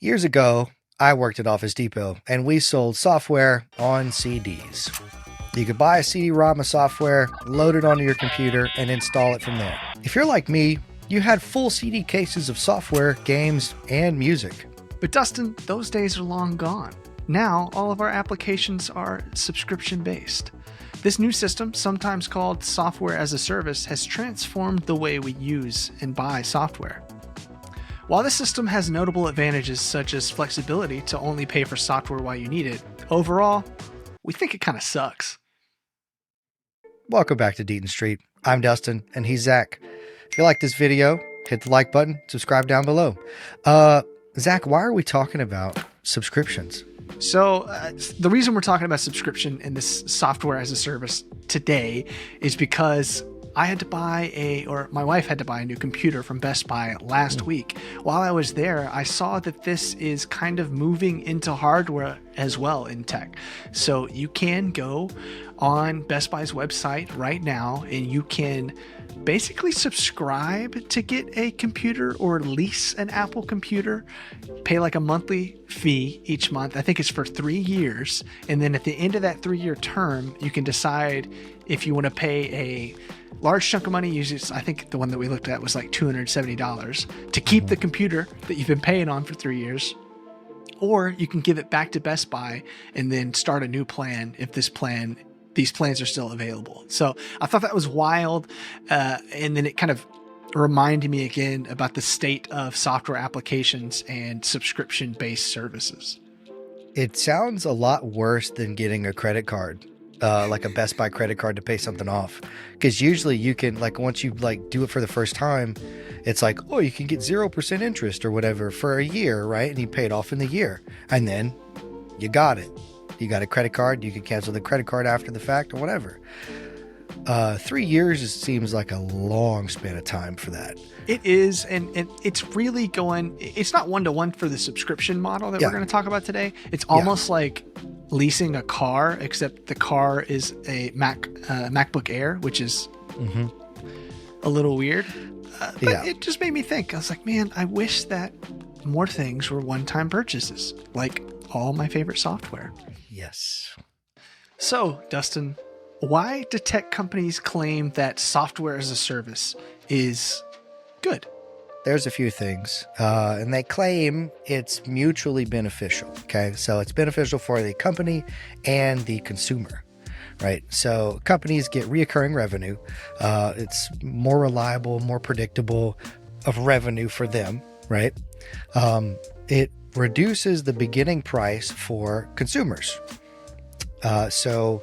Years ago, I worked at Office Depot, and we sold software on CDs. You could buy a CD-ROM of software, load it onto your computer, and install it from there. If you're like me, you had full CD cases of software, games, and music. But Dustin, those days are long gone. Now, all of our applications are subscription-based. This new system, sometimes called software as a service, has transformed the way we use and buy software. While this system has notable advantages such as flexibility to only pay for software while you need it, overall, we think it kind of sucks. Welcome back to Deaton Street. I'm Dustin, and he's Zach. If you like this video, hit the like button, subscribe down below. Zach, why are we talking about subscriptions? So the reason we're talking about subscription and this software as a service today is because I had to buy my wife had to buy a new computer from Best Buy last week. While I was there, I saw that this is kind of moving into hardware as well in tech. So you can go on Best Buy's website right now and you can basically subscribe to get a computer or lease an Apple computer, pay like a monthly fee each month. I think it's for 3 years. And then at the end of that 3-year term, you can decide if you want to pay a large chunk of money. Usually, I think the one that we looked at was like $270 to keep the computer that you've been paying on for 3 years. Or you can give it back to Best Buy and then start a new plan if these plans are still available. So I thought that was wild. And then it kind of reminded me again about the state of software applications and subscription-based services. It sounds a lot worse than getting a credit card, like a Best Buy credit card to pay something off. Because usually you can, like, once you do it for the first time, it's like, oh, you can get 0% interest or whatever for a year, right? And you pay it off in the year. And then you got it. You got a credit card, you can cancel the credit card after the fact or whatever. 3 years seems like a long span of time for that. It is, and it's really going, it's not one-to-one for the subscription model that we're going to talk about today. It's almost like leasing a car, except the car is a MacBook Air, which is a little weird. But it just made me think. I was like, man, I wish that more things were one-time purchases, like all my favorite software. Yes. So, Dustin, why do tech companies claim that software as a service is good? There's a few things, and they claim it's mutually beneficial. Okay, so it's beneficial for the company and the consumer, right? So companies get reoccurring revenue. It's more reliable, more predictable of revenue for them, right? It reduces the beginning price for consumers. So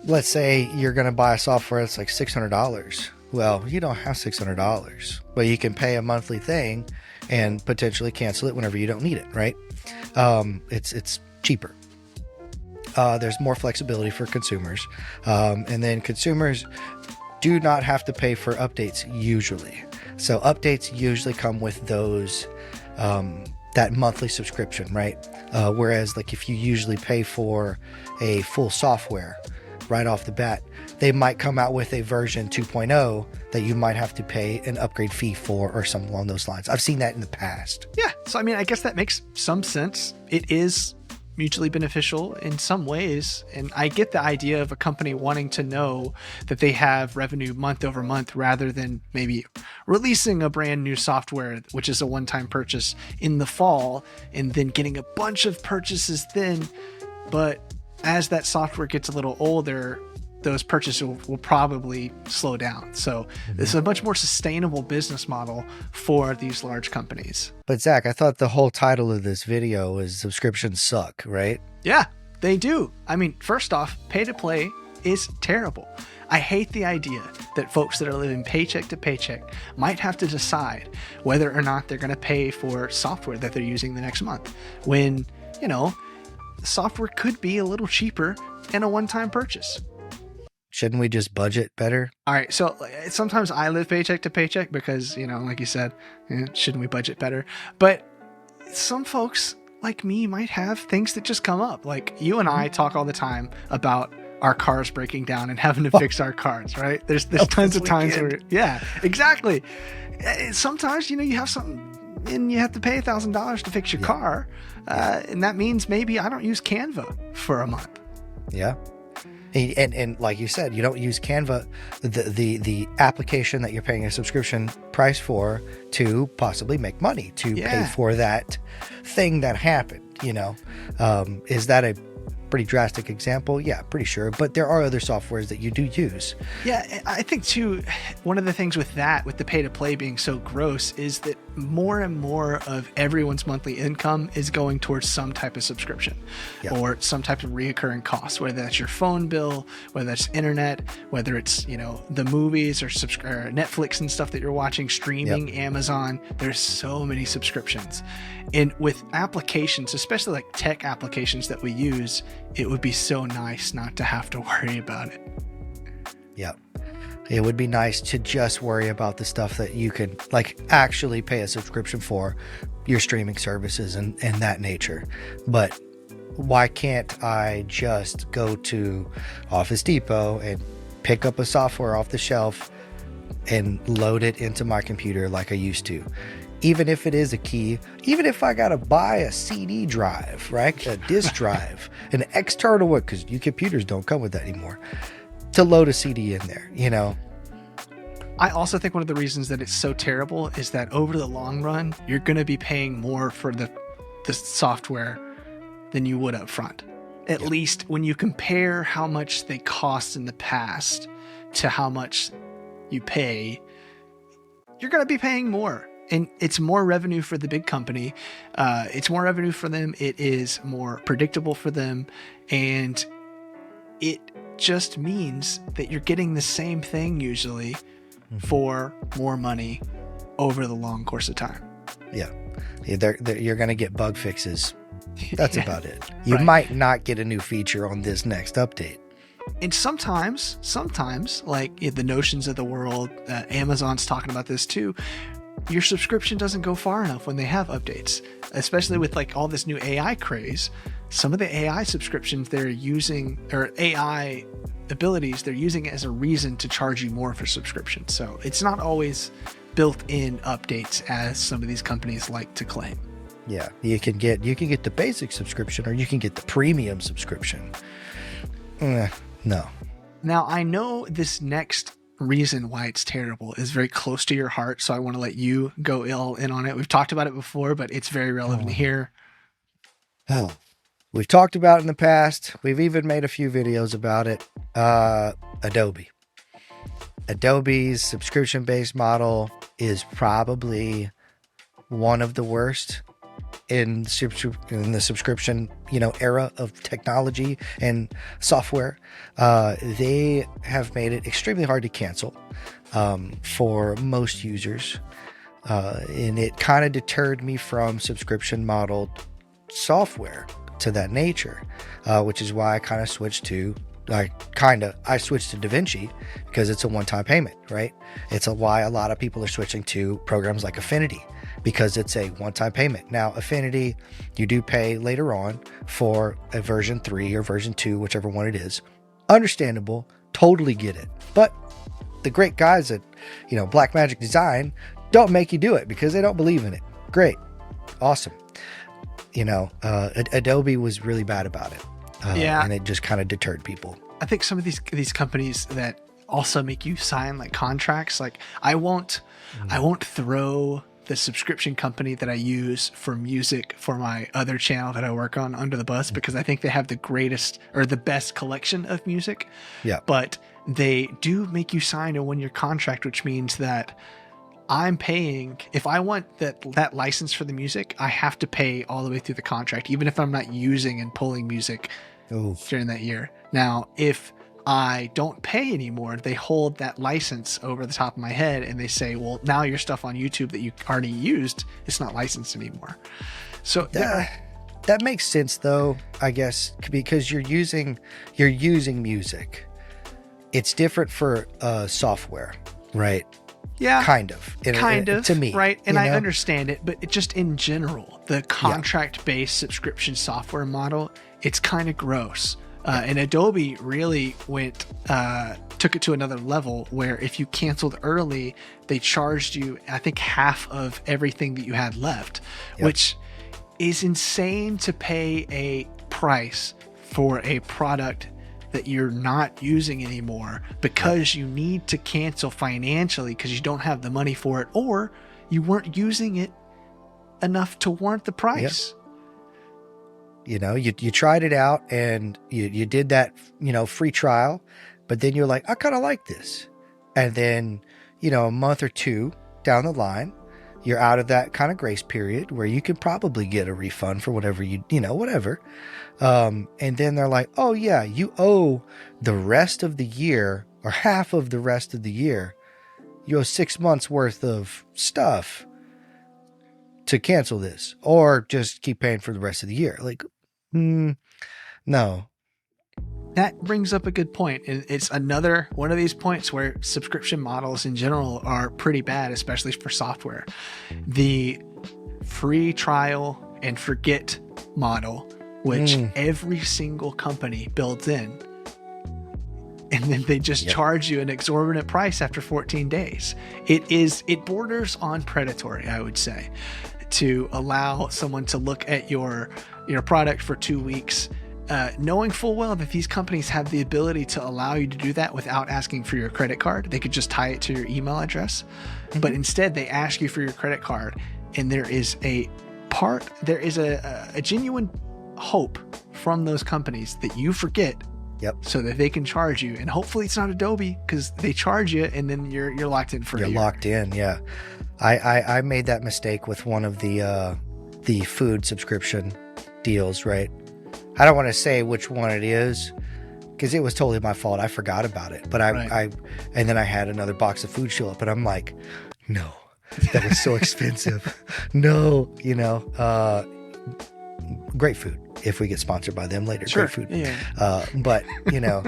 let's say you're going to buy a software that's like $600. Well, you don't have $600, but you can pay a monthly thing and potentially cancel it whenever you don't need it, right? It's cheaper. There's more flexibility for consumers. And then consumers do not have to pay for updates usually. So updates usually come with those that monthly subscription, right? Whereas like if you usually pay for a full software right off the bat, they might come out with a version 2.0 that you might have to pay an upgrade fee for or something along those lines. I've seen that in the past. Yeah. So, I mean, I guess that makes some sense. It is mutually beneficial in some ways. And I get the idea of a company wanting to know that they have revenue month over month rather than maybe releasing a brand new software, which is a one-time purchase in the fall, and then getting a bunch of purchases then. But as that software gets a little older, those purchases will probably slow down. So this is a much more sustainable business model for these large companies. But Zach, I thought the whole title of this video is subscriptions suck, right? Yeah, they do. I mean, first off, pay to play is terrible. I hate the idea that folks that are living paycheck to paycheck might have to decide whether or not they're going to pay for software that they're using the next month when, you know, software could be a little cheaper and a one-time purchase. Shouldn't we just budget better? All right. So sometimes I live paycheck to paycheck because, you know, like you said, shouldn't we budget better? But some folks like me might have things that just come up. Like you and I talk all the time about our cars breaking down and having to fix our cars, right? There's tons of times where, yeah, exactly. Sometimes, you know, you have something and you have to pay $1,000 to fix your car. And that means maybe I don't use Canva for a month. Yeah. And like you said, you don't use Canva, the application that you're paying a subscription price for, to possibly make money, to pay for that thing that happened, you know. Is that a pretty drastic example? Yeah, pretty sure. But there are other softwares that you do use. Yeah, I think too, one of the things with the pay to play being so gross is that more and more of everyone's monthly income is going towards some type of subscription or some type of reoccurring cost, whether that's your phone bill, whether that's internet, whether it's, you know, the movies or Netflix and stuff that you're watching, streaming, Amazon. There's so many subscriptions. And with applications, especially like tech applications that we use, it would be so nice not to have to worry about it. Yeah. It would be nice to just worry about the stuff that you can like actually pay a subscription for, your streaming services and that nature. But why can't I just go to Office Depot and pick up a software off the shelf and load it into my computer like I used to? Even if it is a key, even if I got to buy a CD drive, right? A disk drive, an external one, because your computers don't come with that anymore, to load a CD in there, you know? I also think one of the reasons that it's so terrible is that over the long run, you're going to be paying more for the software than you would up front. At least when you compare how much they cost in the past to how much you pay, you're going to be paying more. And it's more revenue for the big company. It's more revenue for them. It is more predictable for them. And it just means that you're getting the same thing usually for more money over the long course of time. Yeah. You're going to get bug fixes. That's about it. You might not get a new feature on this next update. And sometimes like the Notions of the world, Amazon's talking about this too, your subscription doesn't go far enough when they have updates, especially with like all this new AI craze. Some of the AI subscriptions they're using, or AI abilities, they're using it as a reason to charge you more for subscription. So it's not always built-in updates as some of these companies like to claim. Yeah, you can get the basic subscription, or you can get the premium subscription. No. Now, I know this next reason why it's terrible is very close to your heart, so I want to let you go all in on it. We've talked about it before, but it's very relevant here. Oh, we've talked about it in the past. We've even made a few videos about it. Adobe. Adobe's subscription-based model is probably one of the worst in the subscription, era of technology and software. They have made it extremely hard to cancel for most users. And it kind of deterred me from subscription modeled software to that nature, which is why I switched to DaVinci, because it's a one-time payment, right? It's why a lot of people are switching to programs like Affinity, because it's a one-time payment. Now, Affinity, you do pay later on for a version 3 or version 2, whichever one it is. Understandable, totally get it. But the great guys at, Blackmagic Design don't make you do it because they don't believe in it. Great. Awesome. Adobe was really bad about it. And it just kind of deterred people. I think some of these companies that also make you sign like contracts, like I won't throw the subscription company that I use for music for my other channel that I work on under the bus, because I think they have the greatest or the best collection of music. Yeah. But they do make you sign a 1-year contract, which means that I'm paying, if I want that license for the music, I have to pay all the way through the contract, even if I'm not using and pulling music during that year. Now, if I don't pay anymore, they hold that license over the top of my head and they say, well, now your stuff on YouTube that you already used, it's not licensed anymore. So that makes sense though, I guess, because you're using music. It's different for software, right? Yeah, kind of to me, right? And I understand it, but just in general, the contract-based subscription software model, it's kind of gross. And Adobe really went took it to another level where if you canceled early, they charged you, I think, half of everything that you had left, which is insane to pay a price for a product that you're not using anymore because you need to cancel financially because you don't have the money for it, or you weren't using it enough to warrant the price. You know, you tried it out and you did that, you know, free trial, but then you're like, I kind of like this. And then, you know, a month or two down the line, you're out of that kind of grace period where you could probably get a refund for whatever you know, whatever. And then they're like, oh yeah, you owe the rest of the year or half of the rest of the year. You owe 6 months worth of stuff to cancel this, or just keep paying for the rest of the year. Like, no. That brings up a good point. And it's another one of these points where subscription models in general are pretty bad, especially for software. The free trial and forget model, which every single company builds in, and then they just charge you an exorbitant price after 14 days. It borders on predatory, I would say, to allow someone to look at your product for 2 weeks, knowing full well that these companies have the ability to allow you to do that without asking for your credit card. They could just tie it to your email address, but instead they ask you for your credit card, and there is a genuine hope from those companies that you forget, so that they can charge you. And hopefully it's not Adobe, because they charge you and then you're locked in for a year. You're locked in. Yeah. I made that mistake with one of the food subscription deals, right? I don't want to say which one it is because it was totally my fault. I forgot about it, but and then I had another box of food show up, and I'm like, no, that was so expensive. No, you know, great food. If we get sponsored by them later, sure. Great food. Yeah. But you know,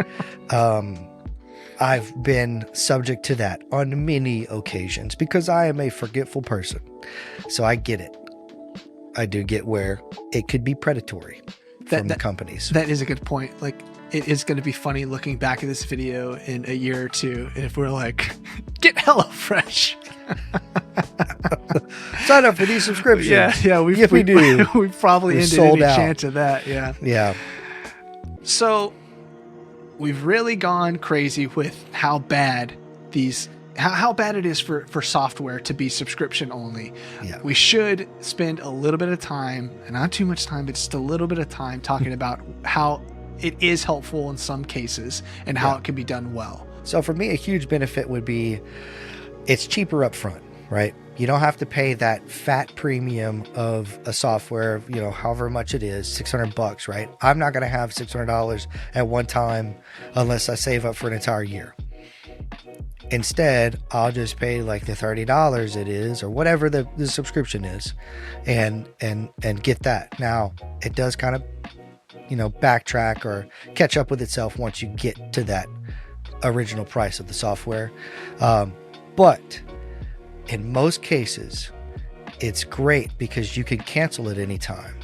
I've been subject to that on many occasions because I am a forgetful person. So I get it. I do get where it could be predatory from the companies. That is a good point. Like, it is going to be funny looking back at this video in a year or two, and if we're like, get HelloFresh. Sign up for these subscriptions. Yeah. We do. We probably ended any chance of that. Yeah. So we've really gone crazy with how bad it is for software to be subscription only. Yeah. We should spend a little bit of time, and not too much time, but just a little bit of time talking about how it is helpful in some cases and how it can be done well. So for me, a huge benefit would be it's cheaper up front, right? You don't have to pay that fat premium of a software, you know, however much it is, $600, right? I'm not going to have $600 at one time unless I save up for an entire year. Instead, I'll just pay like the $30 it is, or whatever the subscription is, and get that. Now, it does kind of, you know, backtrack or catch up with itself once you get to that original price of the software. But in most cases, it's great because you can cancel at any time.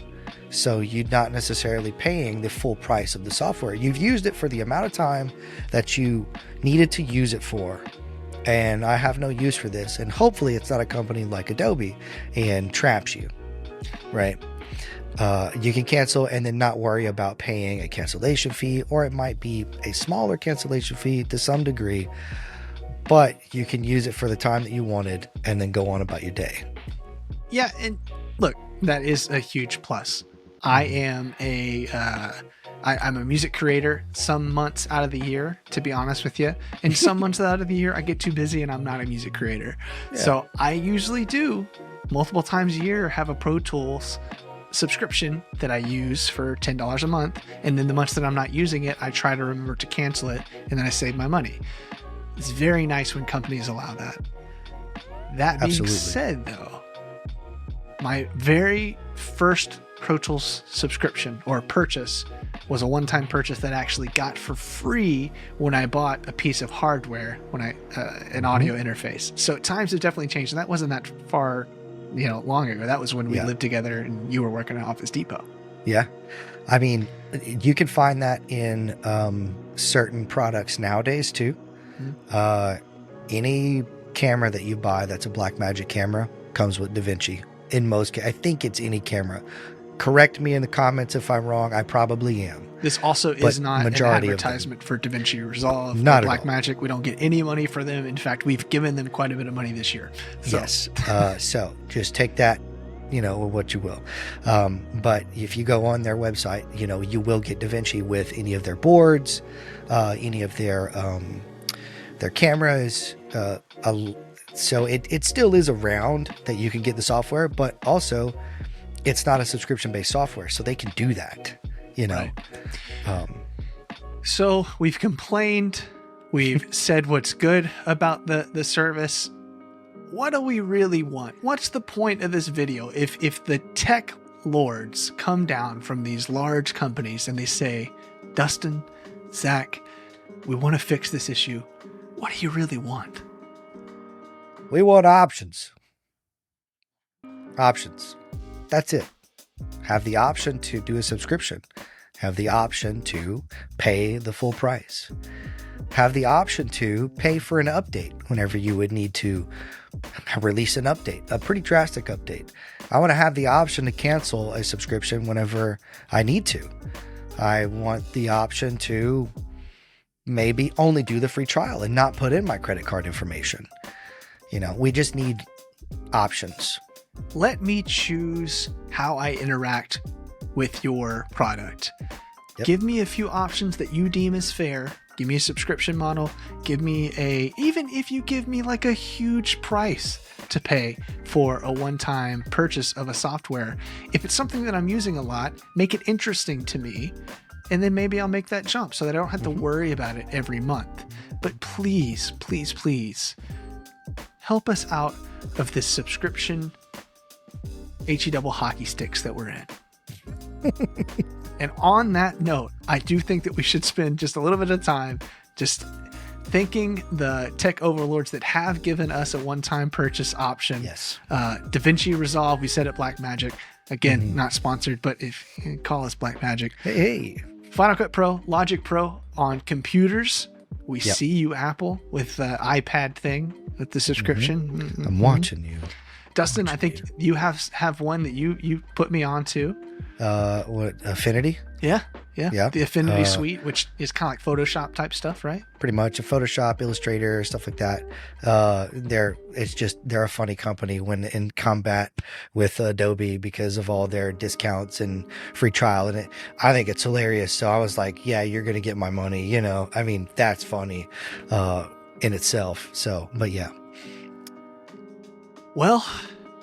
So you're not necessarily paying the full price of the software. You've used it for the amount of time that you needed to use it for. And I have no use for this. And hopefully it's not a company like Adobe and traps you, right? You can cancel and then not worry about paying a cancellation fee, or it might be a smaller cancellation fee to some degree, but you can use it for the time that you wanted and then go on about your day. Yeah. And look, that is a huge plus. I am I'm a music creator some months out of the year, to be honest with you. And some months out of the year, I get too busy and I'm not a music creator. Yeah. So I usually do multiple times a year have a Pro Tools subscription that I use for $10 a month. And then the months that I'm not using it, I try to remember to cancel it, and then I save my money. It's very nice when companies allow that. That being said, though, my very first Pro Tools subscription or purchase was a one-time purchase that I actually got for free when I bought a piece of hardware, when an audio interface. So times have definitely changed, and that wasn't that far, long ago. That was when we lived together and you were working at Office Depot. Yeah. I mean, you can find that in certain products nowadays too. Any camera that you buy that's a Blackmagic camera comes with DaVinci. In most, I think it's any camera. Correct me in the comments if I'm wrong. I probably am. This also But is not an majority of advertisement for DaVinci Resolve Not or at all. Blackmagic. We don't get any money for them. In fact, we've given them quite a bit of money this year. So, Yes. So just take that, what you will. But if you go on their website, you will get DaVinci with any of their boards, any of their cameras. So it still is around that you can get the software, but also it's not a subscription-based software, so they can do that. Right. So we've complained. We've said what's good about the service. What do we really want? What's the point of this video? If the tech lords come down from these large companies and they say, Dustin, Zach, we want to fix this issue. What do you really want? We want options. Options. That's it. Have the option to do a subscription. Have the option to pay the full price. Have the option to pay for an update whenever you would need to release an update, a pretty drastic update. I want to have the option to cancel a subscription whenever I need to. I want the option to maybe only do the free trial and not put in my credit card information. We just need options. Let me choose how I interact with your product. Yep. Give me a few options that you deem as fair. Give me a subscription model. Give me even if you give me like a huge price to pay for a one-time purchase of a software. If it's something that I'm using a lot, make it interesting to me. And then maybe I'll make that jump so that I don't have to worry about it every month. But please, please, please help us out of this subscription HE double hockey sticks that we're in. And on that note, I do think that we should spend just a little bit of time just thanking the tech overlords that have given us a one-time purchase option. Yes. DaVinci Resolve, we said at Blackmagic. Again, not sponsored, but if you call us Blackmagic. Hey. Final Cut Pro, Logic Pro on computers. We Yep. see you, Apple, with the iPad thing with the subscription. I'm watching you. Dustin, I think you have one that you put me on to. What, Affinity? Yeah. Yeah. The Affinity Suite, which is kind of like Photoshop type stuff, right? Pretty much a Photoshop, Illustrator, stuff like that. They're a funny company when in combat with Adobe because of all their discounts and free trial. And I think it's hilarious. So I was like, yeah, you're going to get my money. I mean, that's funny in itself. So, but yeah. Well,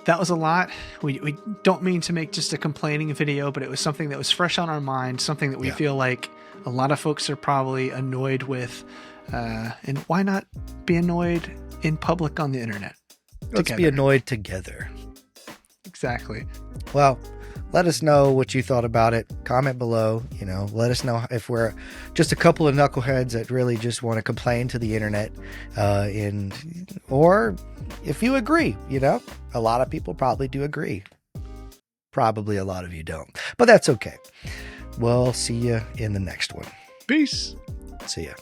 that was a lot. We don't mean to make just a complaining video, but it was something that was fresh on our mind, something that we feel like a lot of folks are probably annoyed with. And why not be annoyed in public on the internet? Let's be annoyed together. Exactly. Well, let us know what you thought about it. Comment below. Let us know if we're just a couple of knuckleheads that really just want to complain to the internet, or if you agree. A lot of people probably do agree. Probably a lot of you don't, but that's okay. We'll see you in the next one. Peace. See ya.